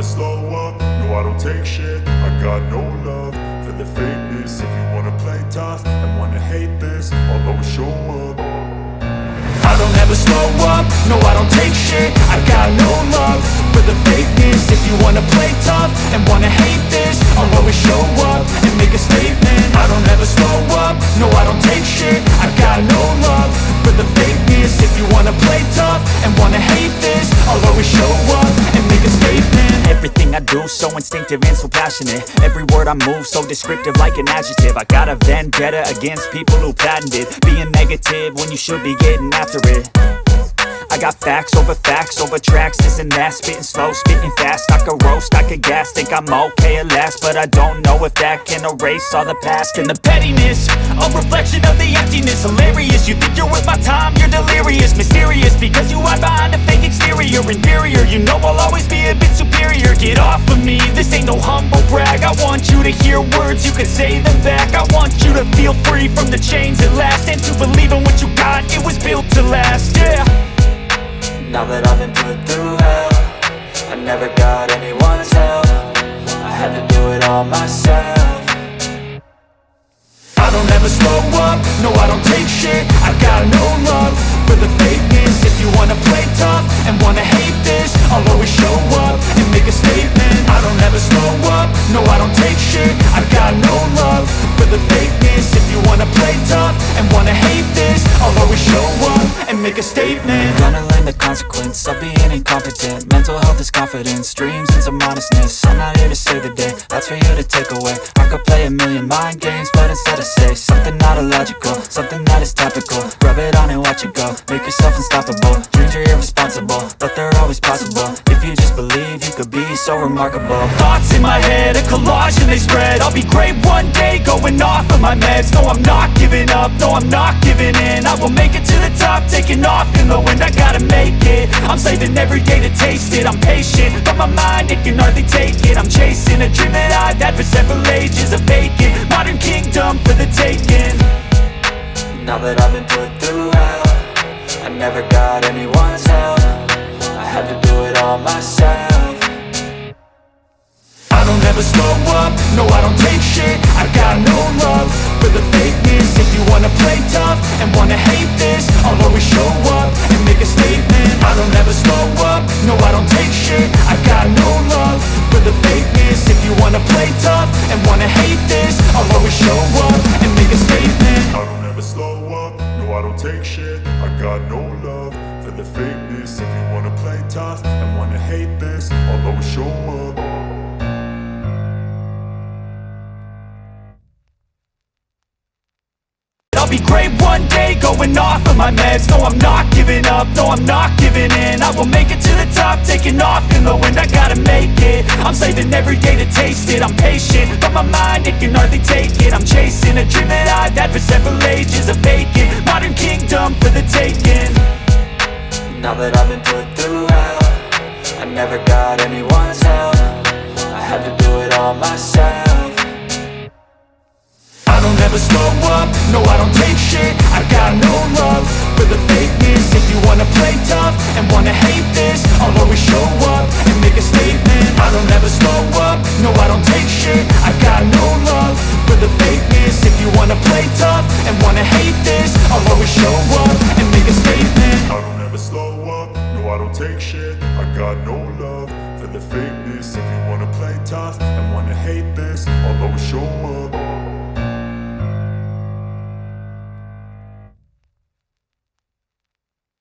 slow up, no I don't take shit. I got no love for the fakeness. If you wanna play tough and wanna hate this, I'll always show up. I don't ever slow up, no I don't take shit. I got no love for the fakeness. If you wanna play tough and wanna hate this, I'll always show up and make a statement. I don't ever slow up, no I don't take shit. I got no love for the fakeness. If you wanna play tough and wanna hate this, I'll always show up and make a statement. Everything I do so instinctive and so passionate. Every word I move so descriptive like an adjective. I got a vendetta against people who patented being negative when you should be getting after it. I got facts over tracks, this and that. Spitting slow, spitting fast, I could roast, I could gas. Think I'm okay at last, but I don't know if that can erase all the past. And the pettiness, a reflection of the emptiness. Hilarious, you think you're worth my time, you're delirious. Mysterious, because you hide behind a fake exterior. Inferior, you know I'll always be a bit superior. Get off of me, this ain't no humble brag. I want you to hear words, you can say them back. I want you to feel free from the chains at last, and to believe in what you got, it was built to last, yeah. Now that I've been put through hell, I never got anyone's help. I had to do it all myself. I don't ever slow up, no I don't take shit. I got no love for the fakeness. If you wanna play tough and wanna hate this, I'll always show up and make a statement. I don't ever slow up, no I don't take shit. I got no love for the fakeness. If you wanna play tough and wanna hate this, I'll always show up and make a statement. Gonna learn the consequence of being incompetent. Mental health is confidence, dreams and some honestness. I'm not here to save the day, that's for you to take away. I could play a million mind games, but instead I say something not illogical, something that is topical. Rub it on and watch it go, make yourself unstoppable. Dreams are irresponsible, but they're always possible. If you just believe, you could be so remarkable. Thoughts in my head, a collage and they spread. I'll be great one day, going off of my meds. No, I'm not giving up, no, I'm not giving in. I will make it to the top, taking off in the wind. I gotta make it, I'm saving every day to taste it. I'm patient, but my mind, it can hardly take it. I'm chasing a dream that I've had for several ages. A vacant, modern kingdom for the taking. Now that I've been put through hell, I never got anyone's help. I had to do it all myself. I don't ever slow up, no I don't take shit. I got no love for the fakeness. If you wanna play tough and wanna hate this, I'll always show up and make a statement. I don't ever slow up, no I don't take shit. I got no love for the fakeness. If you wanna play tough and wanna hate this, I'll always show up and make a statement. I don't ever slow up, no I don't take shit. I got no love for the fakeness. If you wanna play tough and wanna hate this, I'll always show up. I'll be great one day, going off of my meds. No, I'm not giving up, no, I'm not giving in. I will make it to the top, taking off in the wind. I gotta make it, I'm saving every day to taste it. I'm patient, but my mind, it can hardly take it. I'm chasing a dream that I've had for several ages. A vacant, modern kingdom for the taking. Now that I've been put through hell, I never got anyone's help. I had to do it all myself. I don't ever slow up, no I don't take shit. I got no love for the fakeness. If you wanna play tough and wanna hate this, I'll always show up and make a statement. I don't ever slow up, no I don't take shit. I got no love for the fakeness. If you wanna play tough and wanna hate this, I'll always show up and make a statement. I don't ever slow up, no I don't take shit. I got no love for the fakeness. If you wanna play tough and